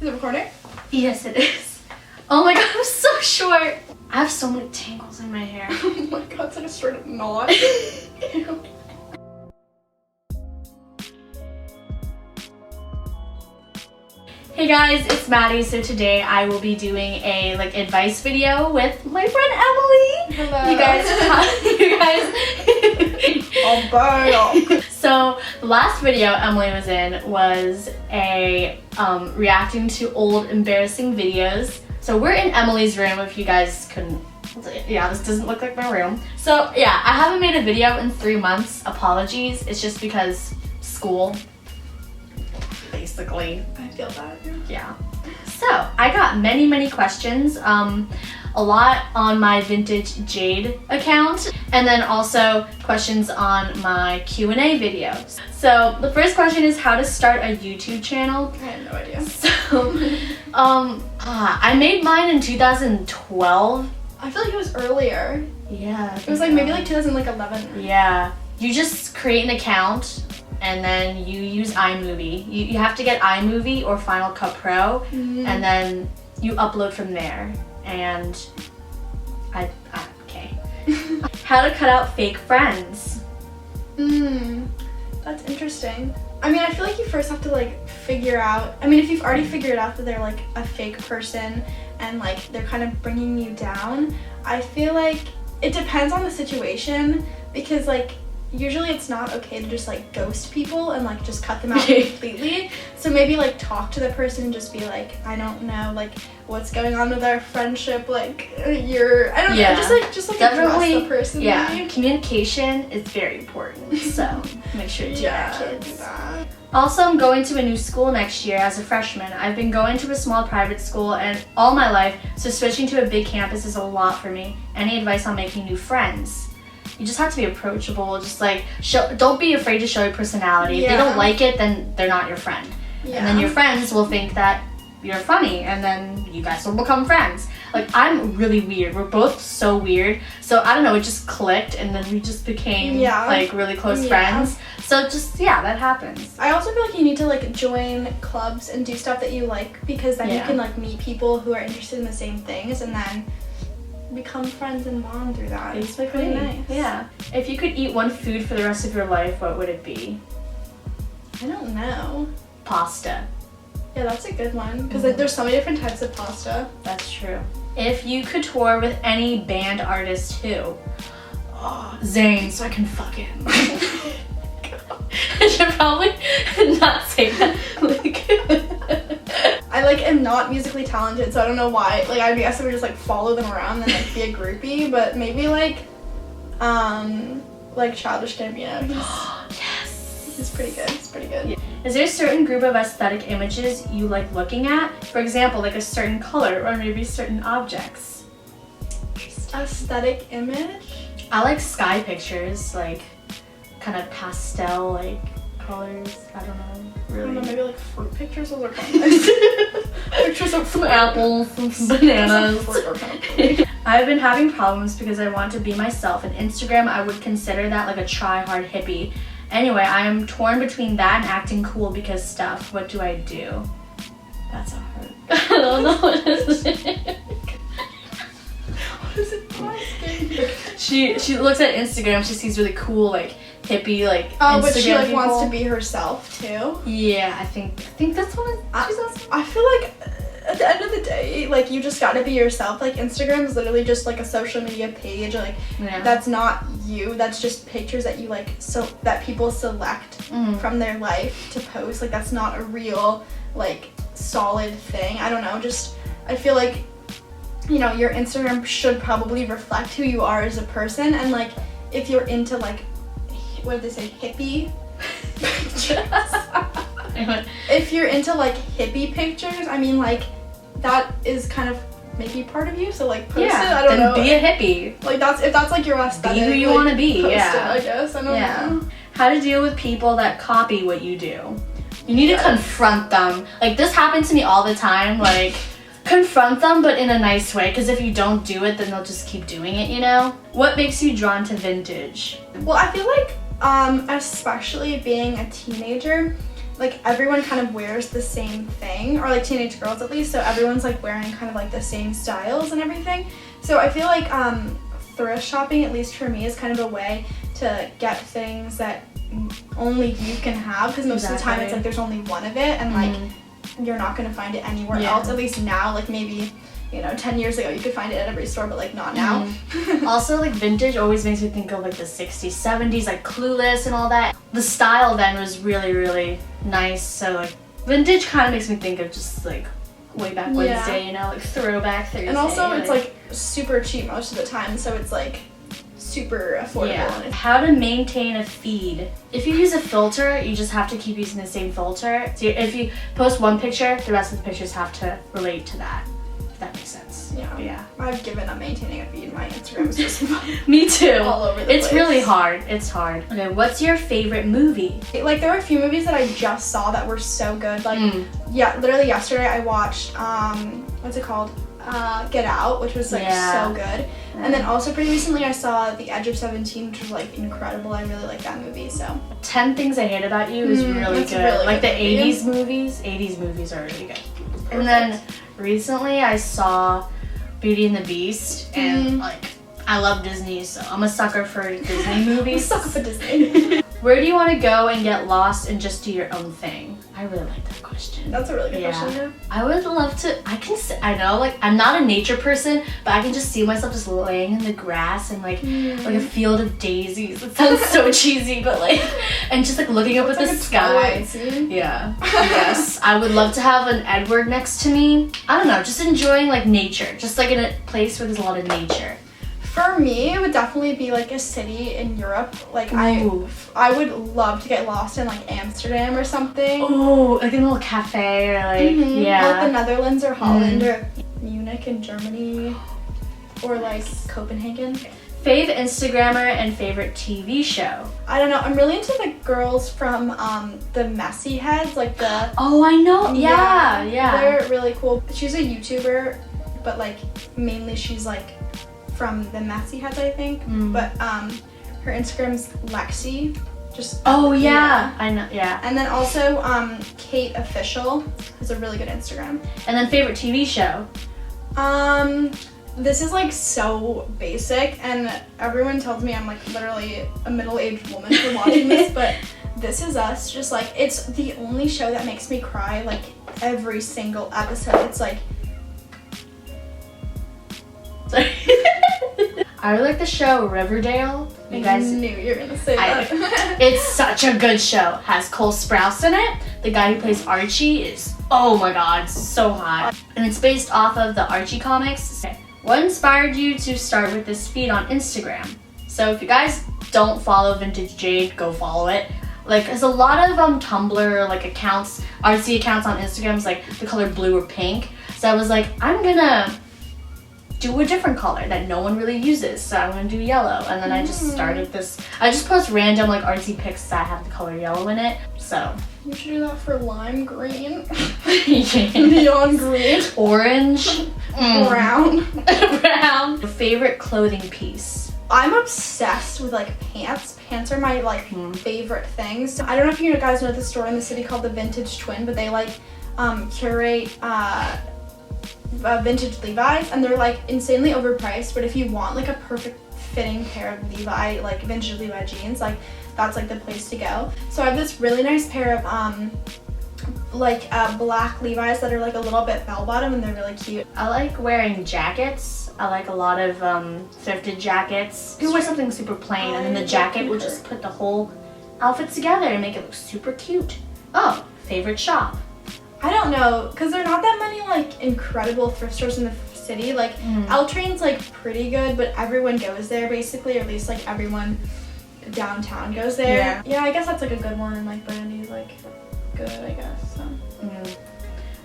Is it recording? Yes, it is. Oh my god, I'm so short. I have so many tangles in my hair. Oh my god, it's like a straight up knot. Hey guys, it's Maddie. So today I will be doing a advice video with my friend Emily. Hello. You guys. Oh, burn. So the last video Emily was in was a reacting to old embarrassing videos. So we're in Emily's room. If you guys couldn't, yeah, this doesn't look like my room. So yeah, I haven't made a video in 3 months. Apologies. It's just because school. Basically. I feel that. Yeah. So I got many questions. A lot on my Vintage Jade account, and then also questions on my Q&A videos. So the first question is how to start a YouTube channel. I have no idea. So, I made mine in 2012. I feel like it was earlier. Yeah. It was like maybe like 2011. Yeah. You just create an account and then you use iMovie. You have to get iMovie or Final Cut Pro, and then you upload from there. And okay. How to cut out fake friends. That's interesting. I mean, I feel like you first have to like figure out, I mean, if you've already figured out that they're like a fake person and like they're kind of bringing you down, I feel like it depends on the situation, because like usually it's not okay to just like ghost people and like just cut them out completely. So maybe like talk to the person and just be like, I don't know, like what's going on with our friendship, like I don't know, just like definitely address the person. Yeah, maybe. Communication is very important, so make sure to do that, kids. Do that. Also, I'm going to a new school next year as a freshman. I've been going to a small private school and all my life, so switching to a big campus is a lot for me. Any advice on making new friends? You just have to be approachable. Just like don't be afraid to show your personality. If they don't like it, then they're not your friend. Yeah. And then your friends will think that you're funny, and then you guys will become friends. Like, I'm really weird. We're both so weird. So I don't know, it just clicked, and then we just became like really close friends. So just that happens. I also feel like you need to like join clubs and do stuff that you like, because then you can like meet people who are interested in the same things, and then become friends and bond through that. It's pretty nice. Yeah. If you could eat one food for the rest of your life, what would it be? I don't know. Pasta. Yeah, that's a good one, because like, there's so many different types of pasta. That's true. If you could tour with any band artist, who? Oh, Zayn, so I can fuck him. I should probably not say that. I like am not musically talented, so I don't know why. Like, I guess I would just like follow them around and like be a groupie, but maybe like Childish Gambino. He's pretty good. He's pretty good. Yeah. Is there a certain group of aesthetic images you like looking at? For example, like a certain color or maybe certain objects. Aesthetic image? I like sky pictures, like kind of pastel like colors. I don't know. Really. I don't know, maybe like fruit pictures. Those are kind of nice. Pictures of some apples, some bananas. I've been having problems because I want to be myself, and Instagram I would consider that like a try-hard hippie. Anyway, I am torn between that and acting cool because stuff. What do I do? That's a hard. I don't know what is it. What is it asking? She looks at Instagram. She sees really cool like hippie like. Oh, Instagram but she like people. wants to be herself too. Yeah, I think that's what she's asking. I feel like at the end of the day, like you just gotta be yourself. Like Instagram is literally just like a social media page. Like that's not you. That's just pictures that you like, so that people select from their life to post. Like that's not a real like solid thing. I don't know. Just I feel like, you know, your Instagram should probably reflect who you are as a person, and like if you're into like, what did they say, hippie pictures. If you're into like hippie pictures, I mean like that is kind of maybe part of you, so like post it. I don't know. Be a hippie. Like if that's like your aesthetic. Be who you like, want to be. Post Yeah. it, I guess. I don't know. How to deal with people that copy what you do. You need to confront them. Like this happens to me all the time. Like confront them, but in a nice way, because if you don't do it, then they'll just keep doing it, you know? What makes you drawn to vintage? Well, I feel like especially being a teenager, like everyone kind of wears the same thing, or like teenage girls at least, so everyone's like wearing kind of like the same styles and everything. So I feel like thrift shopping, at least for me, is kind of a way to get things that only you can have, because most of the time it's like there's only one of it, and like you're not going to find it anywhere else, at least now. Like maybe, you know, 10 years ago you could find it at every store, but like not now. Also, like vintage always makes me think of like the 60s, 70s, like Clueless and all that. The style then was really, really nice. So like vintage kind of makes me think of just like way back Wednesday, you know, like throwback Thursday. And also it's like super cheap most of the time, so it's like super affordable. Yeah. How to maintain a feed. If you use a filter, you just have to keep using the same filter. So if you post one picture, the rest of the pictures have to relate to that. If that makes sense. Yeah. I've given up maintaining a feed. My Instagram is just me too. All over the place. It's really hard. It's hard. Okay, what's your favorite movie? Like there were a few movies that I just saw that were so good. Like yeah, literally yesterday I watched what's it called? Get Out, which was like so good. And then also pretty recently I saw The Edge of 17, which was like incredible. I really like that movie. So 10 Things I Hate About You is really good. Really like good the 80s movies. 80s movies are really good. Perfect. And then recently I saw Beauty and the Beast, and like I love Disney, so I'm a sucker for Disney movies. I'm a sucker for Disney. Where do you want to go and get lost and just do your own thing? I really like that question. That's a really good question. Yeah. I would love to. I know, like I'm not a nature person, but I can just see myself just laying in the grass and like a field of daisies. It sounds so cheesy, but like, and just like looking up at the sky. Yeah. Yes. I would love to have an Edward next to me. I don't know, just enjoying like nature, just like in a place where there's a lot of nature. For me, it would definitely be like a city in Europe. Like I would love to get lost in like Amsterdam or something. Oh, like a little cafe or like like the Netherlands or Holland or Munich in Germany or like Copenhagen. Fave Instagrammer and favorite TV show? I don't know. I'm really into the girls from the Messy Heads, like the. Oh, I know. Yeah. They're really cool. She's a YouTuber, but like mainly she's like from the Messy Heads, I think. But her Instagram's Lexi. Just I know. Yeah. And then also Kate Official is a really good Instagram. And then favorite TV show? This is like so basic, and everyone tells me I'm like literally a middle-aged woman for watching this, but This Is Us, just like, it's the only show that makes me cry like every single episode. It's like, sorry. I really like the show Riverdale. You guys knew you were gonna say that. It's such a good show. Has Cole Sprouse in it. The guy who plays Archie is, oh my god, so hot. And it's based off of the Archie comics. What inspired you to start with this feed on Instagram? So if you guys don't follow Vintage Jade, go follow it. Like, there's a lot of Tumblr like accounts, artsy accounts on Instagram, is like the color blue or pink. So I was like, I'm gonna do a different color that no one really uses, so I'm gonna do yellow. And then I just started this. I just post random like artsy pics that have the color yellow in it. So you should do that for lime green, yeah. neon green, orange, brown. brown. Your favorite clothing piece? I'm obsessed with like pants. Pants are my like favorite things. I don't know if you guys know the store in the city called the Vintage Twin, but they like curate vintage Levi's, and they're like insanely overpriced, but if you want like a perfect fitting pair of Levi, like vintage Levi jeans, like that's like the place to go. So I have this really nice pair of black Levi's that are like a little bit bell bottom, and they're really cute. I like wearing jackets. I like a lot of thrifted jackets. You wear something super plain, and then the jacket will just put the whole outfit together and make it look super cute. Oh, favorite shop? I don't know, because there are not that many like incredible thrift stores in the city. Like L Train's like pretty good, but everyone goes there basically, or at least like everyone downtown goes there. Yeah, I guess that's like a good one, and like Brandy's like good, I guess. So.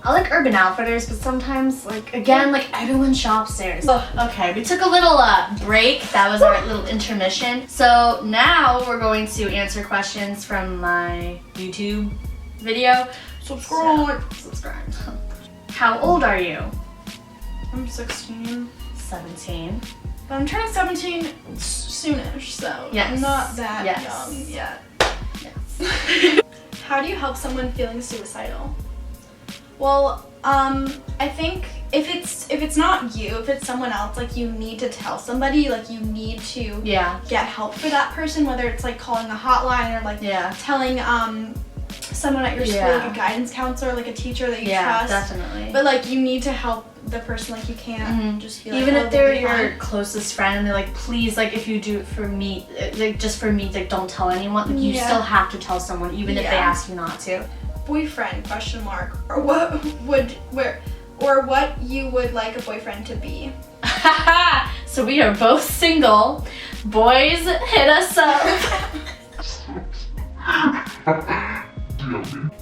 I like Urban Outfitters, but sometimes like again like everyone shops there. So, okay, we took a little break. That was our little intermission. So now we're going to answer questions from my YouTube video. Subscribe. How old are you? I'm 16. 17. But I'm turning 17 soonish, so I'm not that young yet. Yes. How do you help someone feeling suicidal? Well, I think if it's not you, if it's someone else, like you need to tell somebody, like you need to get help for that person, whether it's like calling a hotline or like telling someone at your school, like a guidance counselor, like a teacher that you trust. Definitely. But like you need to help the person, like you can't just be like, even if they're your closest friend and they're like, please, like if you do it for me, like just for me, like don't tell anyone. Like you still have to tell someone, even if they ask you not to. Boyfriend ? Or what you would like a boyfriend to be? So we are both single. Boys, hit us up.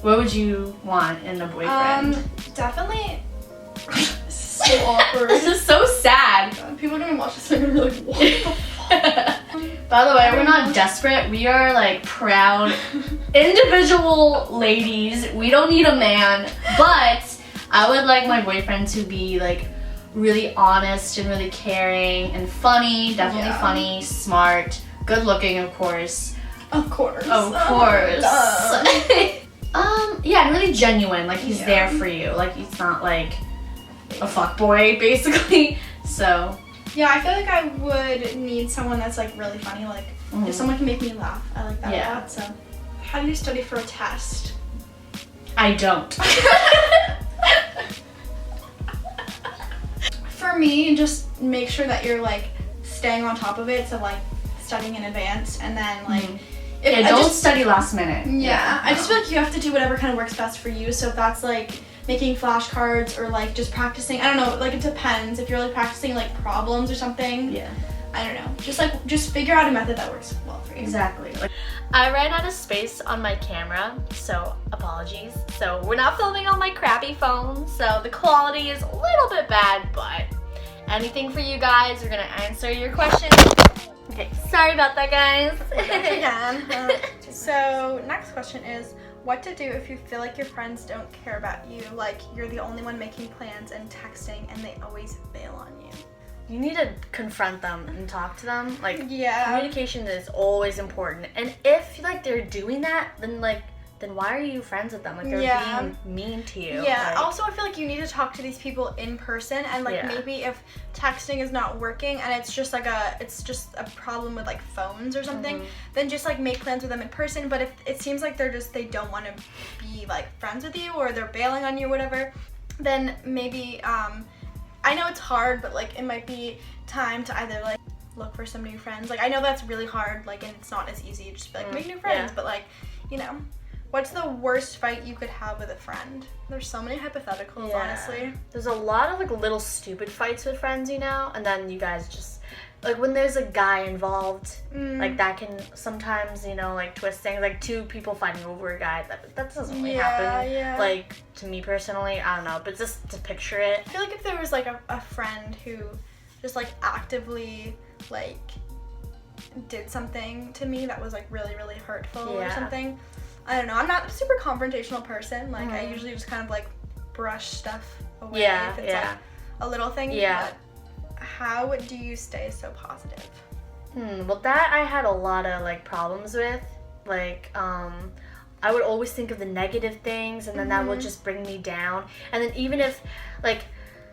What would you want in a boyfriend? Definitely. This is so awkward. This is so sad. People are gonna watch this and they're gonna be like, what the fuck? By the way, we're not desperate. We are like proud individual ladies. We don't need a man, but I would like my boyfriend to be like really honest and really caring and funny. Definitely funny, smart, good looking, of course. Of course. Yeah, and really genuine. Like he's there for you. Like he's not like a fuckboy, basically. So. Yeah, I feel like I would need someone that's like really funny. Like if someone can make me laugh, I like that a lot. So, how do you study for a test? I don't. For me, just make sure that you're like staying on top of it. So like studying in advance, and then like don't study last minute. I just feel like you have to do whatever kind of works best for you. So if that's like making flashcards or like just practicing, I don't know, like it depends. If you're like practicing like problems or something, I don't know, just figure out a method that works well for you. Exactly. I ran out of space on my camera, so apologies. So we're not filming on my crappy phone, so the quality is a little bit bad, but anything for you guys. We're gonna answer your questions. Okay, sorry about that, guys. So next question is, what to do if you feel like your friends don't care about you, like you're the only one making plans and texting and they always bail on you? You need to confront them and talk to them. Like communication is always important. And if like they're doing that, then why are you friends with them? Like they're being mean to you. Yeah. Also, I feel like you need to talk to these people in person, and like maybe if texting is not working and it's just a problem with like phones or something, then just like make plans with them in person. But if it seems like they don't want to be like friends with you, or they're bailing on you or whatever, then maybe I know it's hard, but like it might be time to either like look for some new friends. Like I know that's really hard, like, and it's not as easy to just be like make new friends, but like, you know. What's the worst fight you could have with a friend? There's so many hypotheticals, honestly. There's a lot of like little stupid fights with friends, you know, and then you guys just like when there's a guy involved, like that can sometimes, you know, like twist things. Like two people fighting over a guy, that doesn't really happen. Like to me personally, I don't know, but just to picture it. I feel like if there was like a friend who just like actively like did something to me that was like really, really hurtful or something. I don't know. I'm not a super confrontational person. Like I usually just kind of like brush stuff away if it's like a little thing. But how do you stay so positive? Well, that I had a lot of like problems with. Like I would always think of the negative things, and then that would just bring me down. And then even if like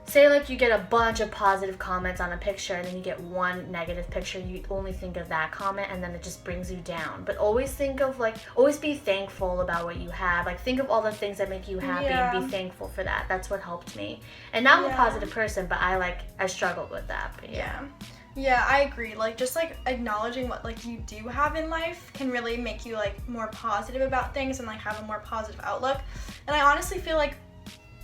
say like you get a bunch of positive comments on a picture and then you get one negative picture, you only think of that comment and then it just brings you down. But always think of like, always be thankful about what you have. Like think of all the things that make you happy and be thankful for that. That's what helped me. And now I'm a positive person, but I struggled with that. But yeah, I agree. Like just like acknowledging what like you do have in life can really make you like more positive about things and like have a more positive outlook. And I honestly feel like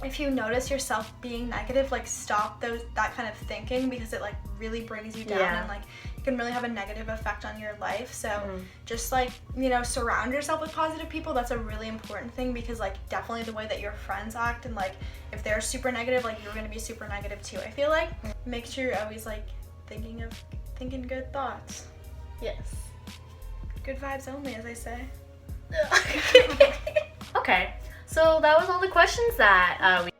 if you notice yourself being negative, like stop that kind of thinking, because it like really brings you down and like it can really have a negative effect on your life. So just like, you know, surround yourself with positive people. That's a really important thing, because like definitely the way that your friends act, and like if they're super negative, like you're gonna be super negative too. I feel like make sure you're always like thinking good thoughts. Yes. Good vibes only, as I say. Okay. So that was all the questions that we